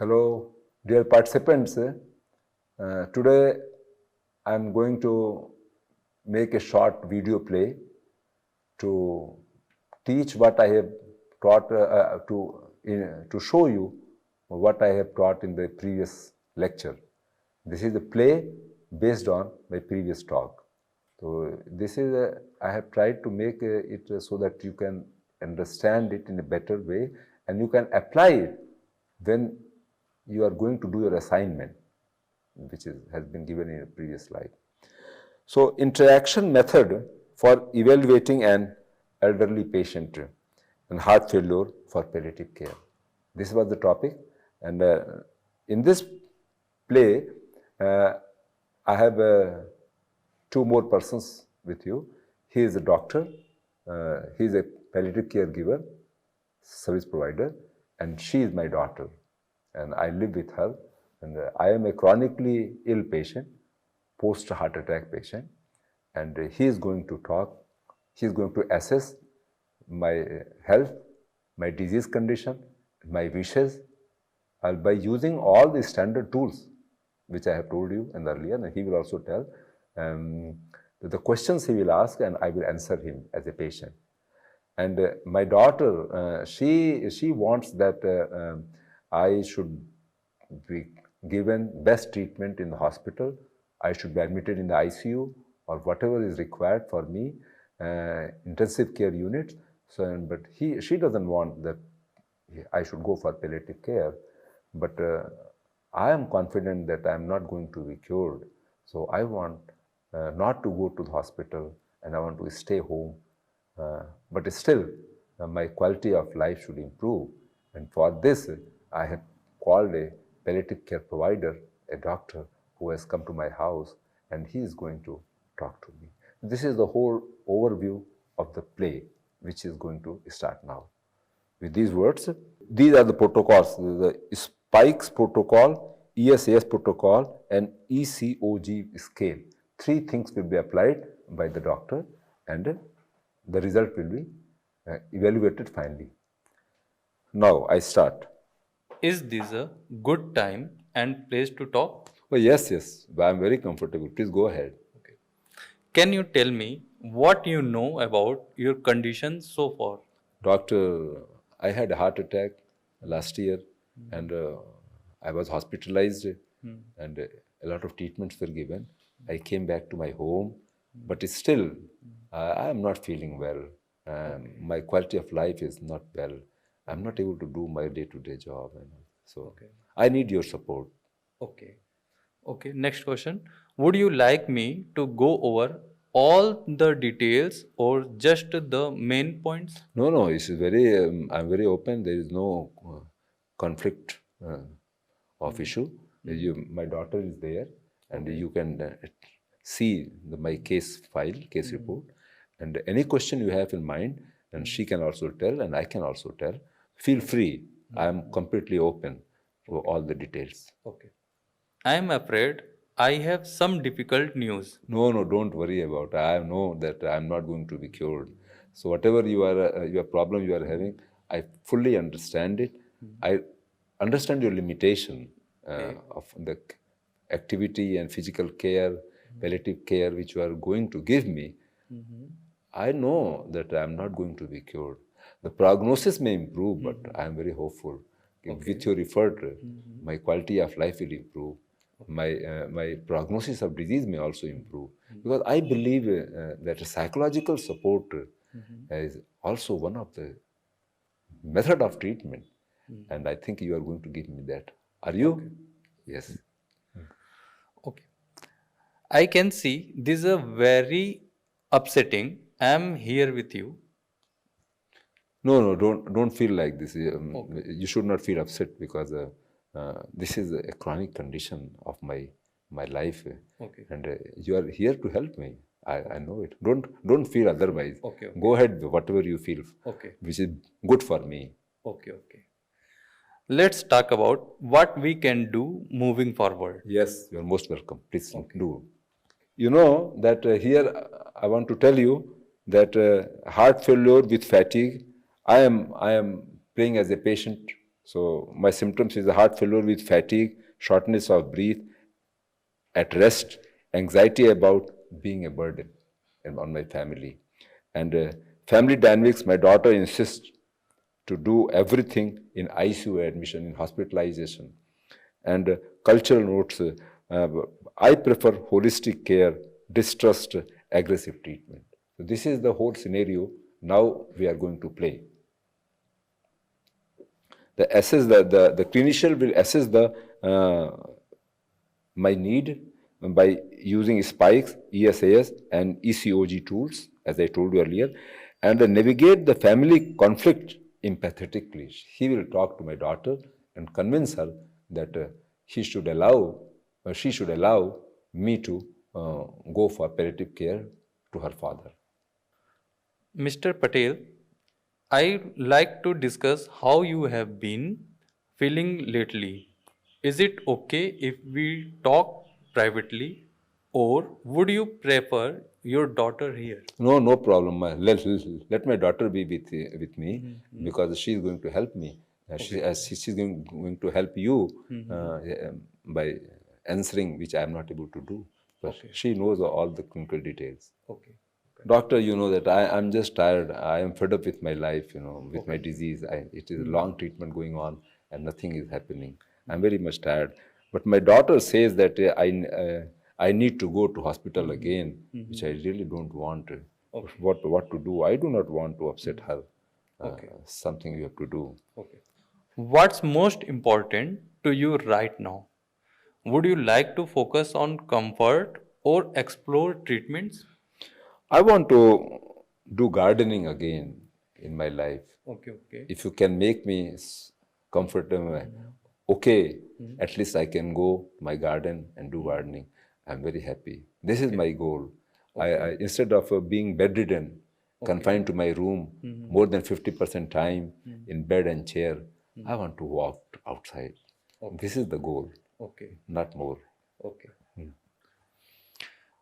Hello, dear participants. Today I am going to make a short video play to teach what I have taught, to show you what I have taught in the previous lecture. This is a play based on my previous talk. So this is I have tried to make it so that you can understand it in a better way and you can apply it when you are going to do your assignment, which has been given in a previous slide. So, interaction method for evaluating an elderly patient and heart failure for palliative care. This was the topic, and in this play, I have two more persons with you. He is a doctor, he is a palliative care giver, service provider, and she is my daughter. And I live with her, and I am a chronically ill patient, post-heart attack patient, and he is going to talk, he is going to assess my health, my disease condition, my wishes, by using all the standard tools which I have told you and earlier, and he will also tell the questions he will ask, and I will answer him as a patient. And my daughter, she wants that I should be given best treatment in the hospital. I should be admitted in the ICU or whatever is required for me, intensive care units. So, but she doesn't want that I should go for palliative care. But I am confident that I am not going to be cured. So I want not to go to the hospital, and I want to stay home. But still, my quality of life should improve. And for this, I have called a palliative care provider, a doctor who has come to my house, and he is going to talk to me. This is the whole overview of the play, which is going to start now. With these words, these are the protocols, the SPIKES protocol, ESAS protocol, and ECOG scale. Three things will be applied by the doctor, and the result will be evaluated finally. Now I start. Is this a good time and place to talk? Oh, yes, I am very comfortable. Please go ahead. Okay. Can you tell me what you know about your condition so far? Doctor, I had a heart attack last year, and I was hospitalized, and a lot of treatments were given. I came back to my home, but still, I am not feeling well. My quality of life is not well. I'm not able to do my day-to-day job, so I need your support. Okay. Okay. Next question. Would you like me to go over all the details or just the main points? No, it's very. I'm very open. There is no conflict of issue. My daughter is there, and you can see my case file, case report, and any question you have in mind, and she can also tell, and I can also tell. Feel free. I am completely open to all the details. Okay. I am afraid I have some difficult news. No, don't worry about it. I know that I am not going to be cured. So whatever your problem you are having, I fully understand it. I understand your limitation of the activity and physical care, palliative care which you are going to give me. I know that I am not going to be cured. The prognosis may improve, but I am very hopeful. With your effort, my quality of life will improve. My prognosis of disease may also improve, because I believe that psychological support is also one of the method of treatment, and I think you are going to give me that. Are you? Okay. Yes. Okay. I can see this is a very upsetting. I am here with you. No, don't feel like this. You should not feel upset, because this is a chronic condition of my life, and you are here to help me. I know it. Don't feel otherwise. Okay. Go ahead, whatever you feel, which is good for me. Okay. Let's talk about what we can do moving forward. Yes, you are most welcome. Please do. You know that here I want to tell you that heart failure with fatigue. I am playing as a patient So my symptoms is a heart failure with fatigue, shortness of breath, at rest, anxiety about being a burden on my family. And family dynamics, my daughter insists to do everything in ICU admission, in hospitalization. And cultural notes, uh, I prefer holistic care, distrust, aggressive treatment. So this is the whole scenario now we are going to play. The clinician will assess my need by using spikes, ESAS, and ECOG tools, as I told you earlier, and navigate the family conflict empathetically. He will talk to my daughter and convince her that she should allow me to go for palliative care to her father. Mr. Patel, I'd like to discuss how you have been feeling lately. Is it okay if we talk privately, or would you prefer your daughter here? No, no problem. Let my daughter be with me because she is going to help me. She's going to help you by answering, which I am not able to do. But she knows all the clinical details. Okay. Doctor, you know that I'm just tired. I am fed up with my life, with my disease. It is a long treatment going on and nothing is happening. I'm very much tired. But my daughter says that I need to go to hospital again, which I really don't want. What to do? I do not want to upset her. Something you have to do. Okay. What's most important to you right now? Would you like to focus on comfort or explore treatments? I want to do gardening again in my life. Okay, okay. If you can make me comfortable, okay, at least I can go to my garden and do gardening. I'm very happy. This is my goal. Instead of being bedridden, confined to my room more than 50% time in bed and chair, I want to walk outside. This is the goal. Okay. Not more. Okay.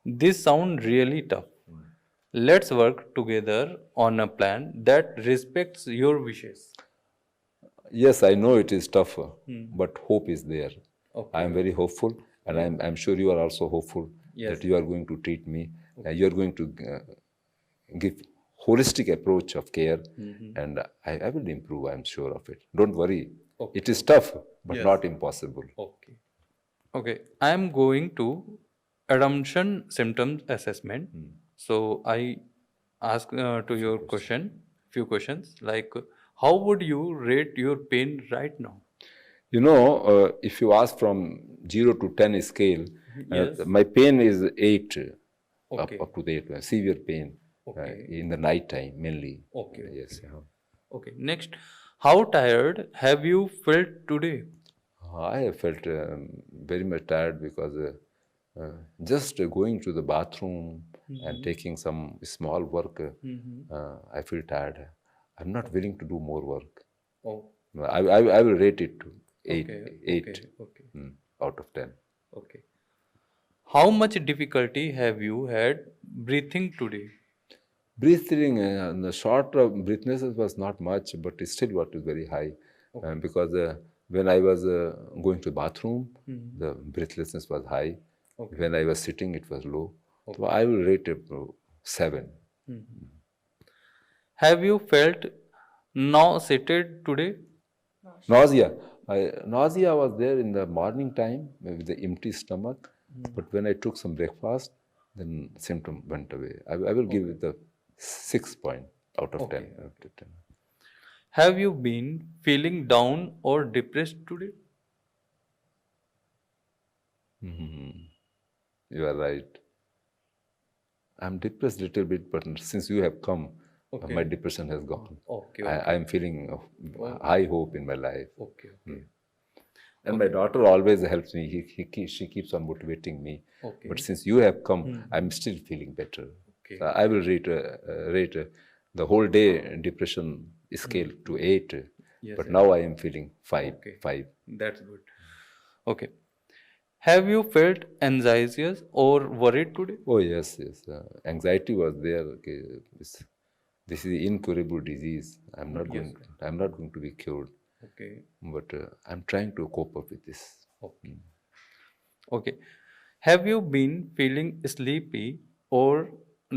This sounds really tough. Let's work together on a plan that respects your wishes. Yes, I know it is tougher, but hope is there. Okay. I am very hopeful, and I'm sure you are also hopeful that you are going to treat me. You are going to give holistic approach of care, and I will improve. I'm sure of it. Don't worry. It is tough, but not impossible. Okay. Okay. I am going to assumption symptoms assessment. So I ask to your few questions like, how would you rate your pain right now? If you ask from 0 to 10 scale, my pain is 8, up to the 8, severe pain in the night time mainly. Okay. Yes. Okay. Next, how tired have you felt today? I have felt very much tired because just going to the bathroom and taking some small work, I feel tired. I'm not willing to do more work. Oh. I will rate it to 8, out of 10. Okay. How much difficulty have you had breathing today? Breathing, the short of breathlessness was not much, but still what is very high. Because when I was going to the bathroom, the breathlessness was high. When I was sitting, it was low. So I will rate it 7. Have you felt nauseated today? Nausea. Nausea was there in the morning time with the empty stomach. But when I took some breakfast, then symptom went away. I will give it the 6 point out of 10. Have you been feeling down or depressed today? You are right. I'm depressed a little bit, but since you have come, my depression has gone. I am feeling high hope in my life. And my daughter always helps me. She keeps on motivating me. But since you have come, I'm still feeling better. So I will rate the whole day depression scale to 8. But now I am feeling 5. That's good. Okay. Have you felt anxious or worried today? Oh, yes. Anxiety was there. This is incurable disease. I'm not going to be cured. Okay. But I'm trying to cope up with this. Okay. Okay. Have you been feeling sleepy or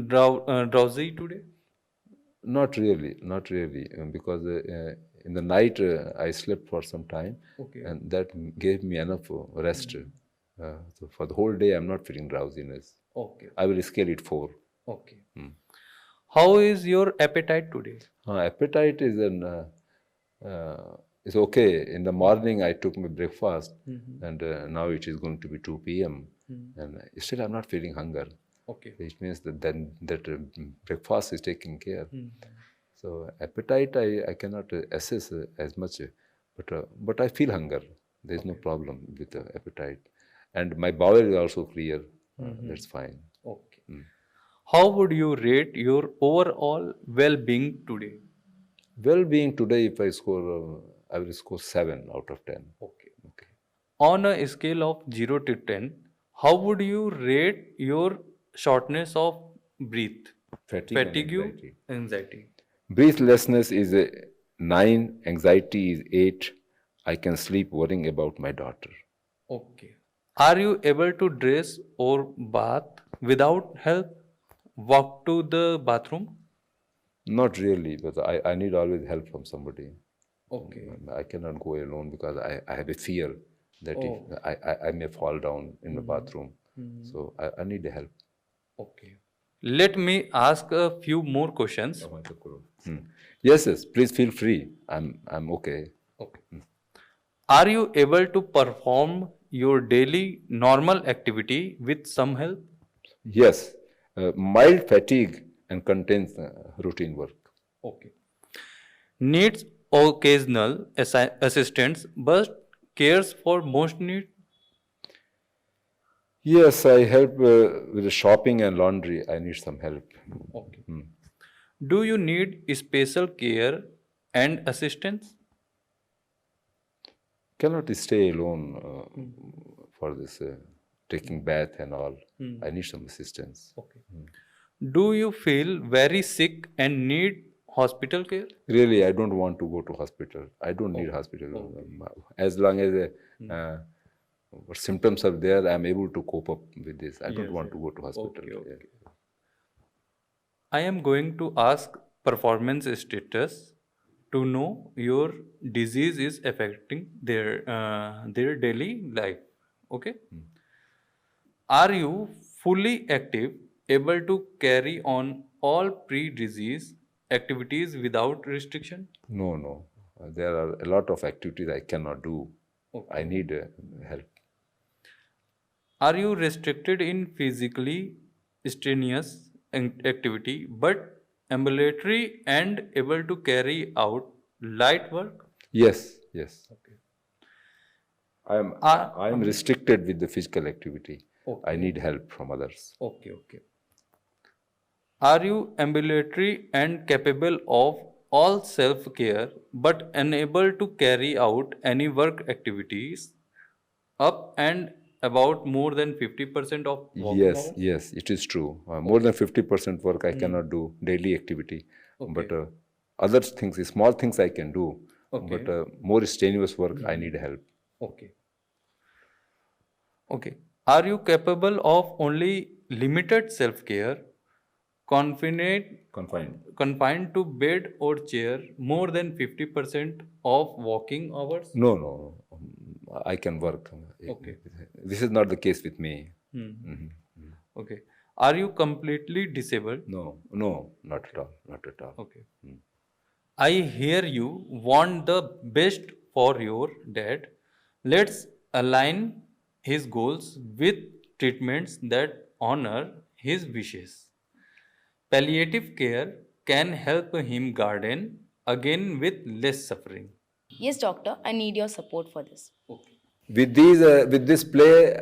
drowsy today? Not really, not really, because in the night I slept for some time, Okay. and that gave me enough rest. So for the whole day, I'm not feeling drowsiness. Okay. I will scale it 4. Okay. How is your appetite today? Appetite is okay. In the morning, I took my breakfast, and now it is going to be 2 p.m. And still, I'm not feeling hunger. Okay. It means that then that breakfast is taking care. So appetite, I cannot assess as much, but I feel hunger. There is no problem with appetite, and my bowel is also clear. That's fine. Okay. How would you rate your overall well-being today? Well-being today, if I score, I will score 7 out of 10. Okay. Okay. On a scale of 0 to 10, how would you rate your shortness of breath? Fatigue and Fatigue, anxiety. anxiety. Breathlessness is a 9. Anxiety is 8. I can sleep worrying about my daughter. Okay. Are you able to dress or bath without help? Walk to the bathroom? Not really, but I need always help from somebody. Okay. I cannot go alone because I have a fear that Oh. if I may fall down in the bathroom. So I need help. Okay. Let me ask a few more questions. Yes, yes, please feel free. I'm okay. Okay. Are you able to perform your daily normal activity with some help? Yes, mild fatigue and contains routine work. Okay. Needs occasional assistance but cares for most needs? Yes, I help with the shopping and laundry. I need some help. Okay. Do you need special care and assistance? Cannot stay alone for this taking bath and all. I need some assistance. Okay. Do you feel very sick and need hospital care? Really, I don't want to go to hospital. I don't need hospital. As long as symptoms are there, I'm able to cope up with this. I don't want to go to hospital. Okay, okay. Yeah. I am going to ask performance status to know your disease is affecting their daily life. Okay. Are you fully active, able to carry on all pre-disease activities without restriction? No, no. There are a lot of activities I cannot do. Okay. I need help. Are you restricted in physically strenuous activity but ambulatory and able to carry out light work? Yes, yes. Okay. I am restricted with the physical activity. Okay. I need help from others. Okay, okay. Are you ambulatory and capable of all self-care but unable to carry out any work activities up and about more than 50% of walking Yes, hours? yes, it is true. More than 50% work I cannot do, daily activity. Okay. But other things, small things I can do. Okay. But more strenuous work, I need help. Okay. Okay. Are you capable of only limited self-care, confined to bed or chair, more than 50% of walking hours? No, no, I can work. Okay. This is not the case with me. Okay. Are you completely disabled? No, no, not at all, not at all. Okay. I hear you want the best for your dad. Let's align his goals with treatments that honor his wishes. Palliative care can help him garden again with less suffering. Yes, doctor, I need your support for this. Okay. With this play,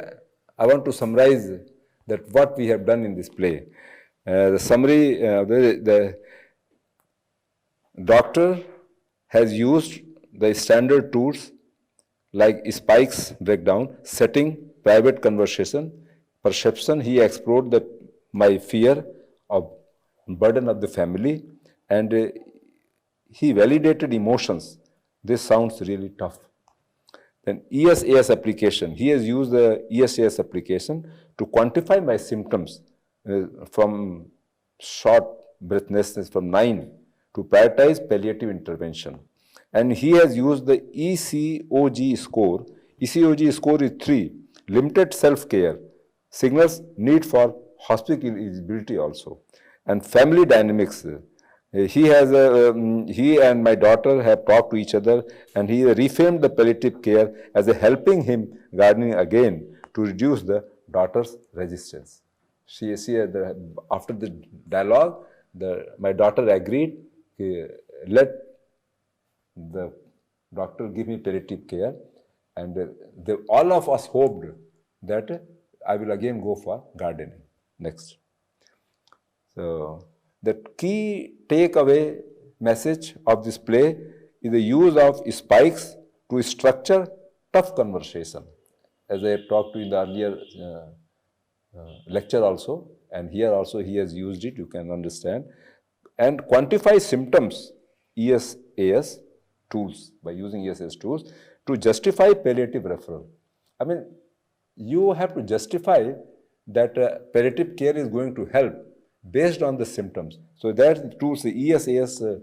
I want to summarize that what we have done in this play. The summary, the doctor has used the standard tools like spikes breakdown, setting, private conversation, perception. He explored my fear of burden of the family, and he validated emotions This sounds really tough. Then ESAS application. He has used the ESAS application to quantify my symptoms from short breathlessness from 9 to prioritize palliative intervention. And he has used the ECOG score. ECOG score is 3, limited self-care, signals need for hospitalizability also. And family dynamics. He and my daughter have talked to each other, and he reframed the palliative care as a helping him gardening again to reduce the daughter's resistance. After the dialogue, my daughter agreed, let the doctor give me palliative care, and all of us hoped that I will again go for gardening. Next. So the key takeaway message of this play is the use of spikes to structure tough conversation, as I talked to in the earlier lecture also, and here also he has used it, you can understand. And quantify symptoms, ESAS tools, by using ESAS tools to justify palliative referral. I mean, you have to justify that palliative care is going to help based on the symptoms. So that tools, the ESAS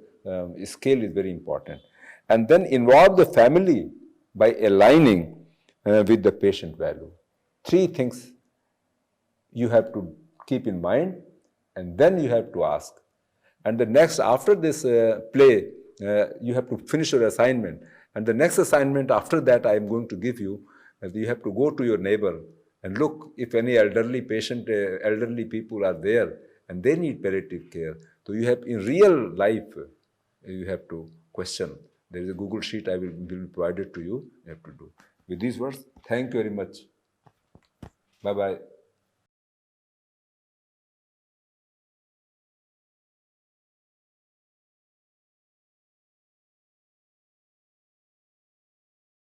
scale is very important. And then involve the family by aligning with the patient value. 3 things you have to keep in mind, and then you have to ask. And the next, after this play, you have to finish your assignment. And the next assignment after that I am going to give you, you have to go to your neighbor and look if any elderly people are there and they need palliative care. So you have, in real life, you have to question. There is a Google sheet I will provide it to you. You have to do. With these words, thank you very much. Bye-bye.